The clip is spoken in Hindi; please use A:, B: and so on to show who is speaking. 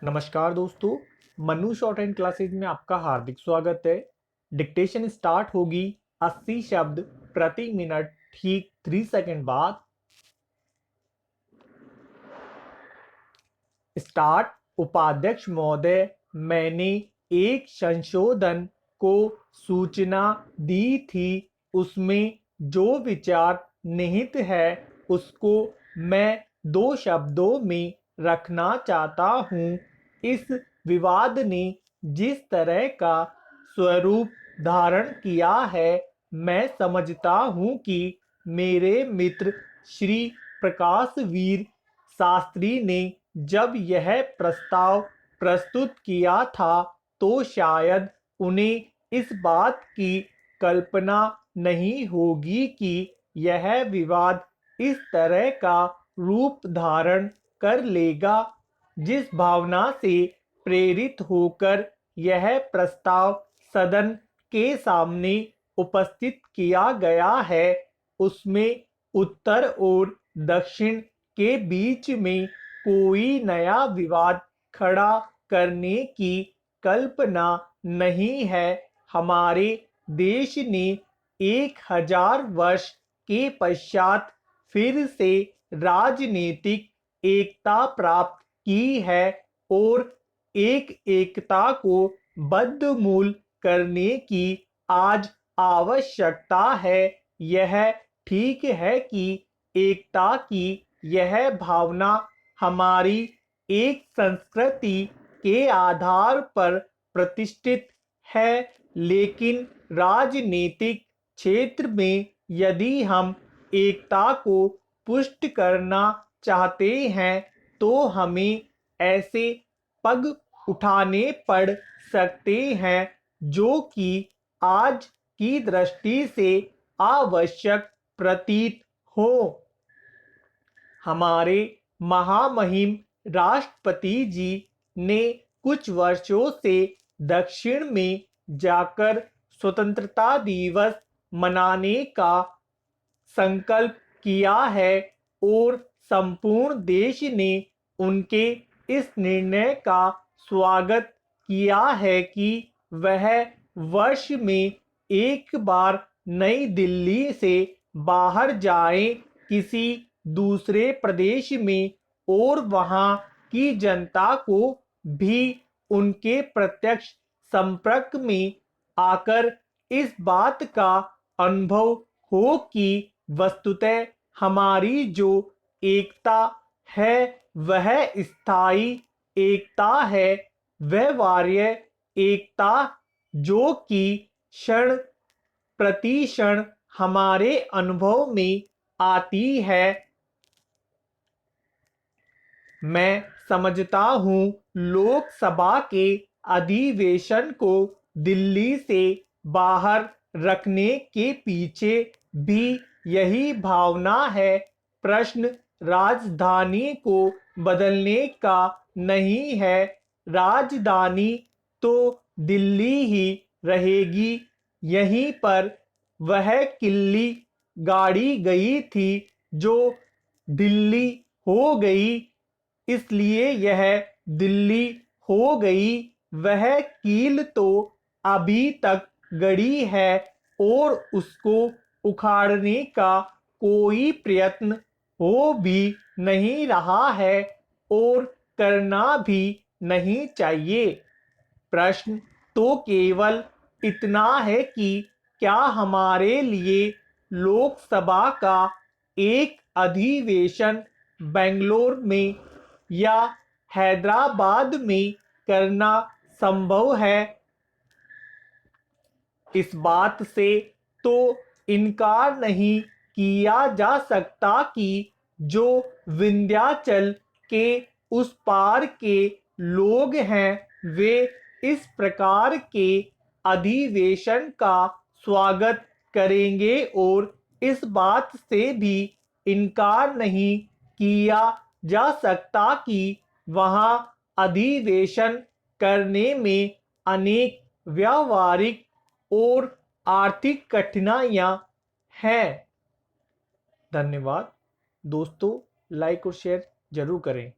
A: नमस्कार दोस्तों, मनु शॉर्ट एंड क्लासेज में आपका हार्दिक स्वागत है। डिक्टेशन स्टार्ट होगी 80 शब्द प्रति मिनट ठीक 3 सेकंड बाद। स्टार्ट। उपाध्यक्ष महोदय, मैंने एक संशोधन को सूचना दी थी। उसमें जो विचार निहित है उसको मैं 2 शब्दों में रखना चाहता हूँ। इस विवाद ने जिस तरह का स्वरूप धारण किया है, मैं समझता हूँ कि मेरे मित्र श्री प्रकाशवीर शास्त्री ने जब यह प्रस्ताव प्रस्तुत किया था तो शायद उन्हें इस बात की कल्पना नहीं होगी कि यह विवाद इस तरह का रूप धारण कर लेगा। जिस भावना से प्रेरित होकर यह प्रस्ताव सदन के सामने उपस्थित किया गया है, उसमें उत्तर और दक्षिण के बीच में कोई नया विवाद खड़ा करने की कल्पना नहीं है। हमारे देश ने 1000 वर्ष के पश्चात फिर से राजनीतिक एकता प्राप्त की है और एकता को बद्धमूल करने की आज आवश्यकता है। यह ठीक है कि एकता की यह भावना हमारी एक संस्कृति के आधार पर प्रतिष्ठित है, लेकिन राजनीतिक क्षेत्र में यदि हम एकता को पुष्ट करना चाहते हैं तो हमें ऐसे पग उठाने पड़ सकते हैं जो कि आज की दृष्टि से आवश्यक प्रतीत हो। हमारे महामहिम राष्ट्रपति जी ने कुछ वर्षों से दक्षिण में जाकर स्वतंत्रता दिवस मनाने का संकल्प किया है और संपूर्ण देश ने उनके इस निर्णय का स्वागत किया है कि वह वर्ष में एक बार नई दिल्ली से बाहर जाएं, किसी दूसरे प्रदेश में, और वहां की जनता को भी उनके प्रत्यक्ष संपर्क में आकर इस बात का अनुभव हो कि वस्तुतः हमारी जो एकता है वह स्थायी एकता है, व्यवहार्य एकता जो कि क्षण प्रति क्षण हमारे अनुभव में आती है। मैं समझता हूँ लोकसभा के अधिवेशन को दिल्ली से बाहर रखने के पीछे भी यही भावना है। प्रश्न राजधानी को बदलने का नहीं है, राजधानी तो दिल्ली ही रहेगी। यहीं पर वह किल्ली गाड़ी गई थी जो दिल्ली हो गई, इसलिए यह दिल्ली हो गई। वह कील तो अभी तक गड़ी है और उसको उखाड़ने का कोई प्रयत्न हो भी नहीं रहा है और करना भी नहीं चाहिए। प्रश्न तो केवल इतना है कि क्या हमारे लिए लोकसभा का एक अधिवेशन बेंगलोर में या हैदराबाद में करना संभव है? इस बात से तो इनकार नहीं किया जा सकता कि जो विंध्याचल के उस पार के लोग हैं वे इस प्रकार के अधिवेशन का स्वागत करेंगे और इस बात से भी इनकार नहीं किया जा सकता कि वहाँ अधिवेशन करने में अनेक व्यावहारिक और आर्थिक कठिनाइयाँ हैं। धन्यवाद दोस्तों, लाइक और शेयर जरूर करें।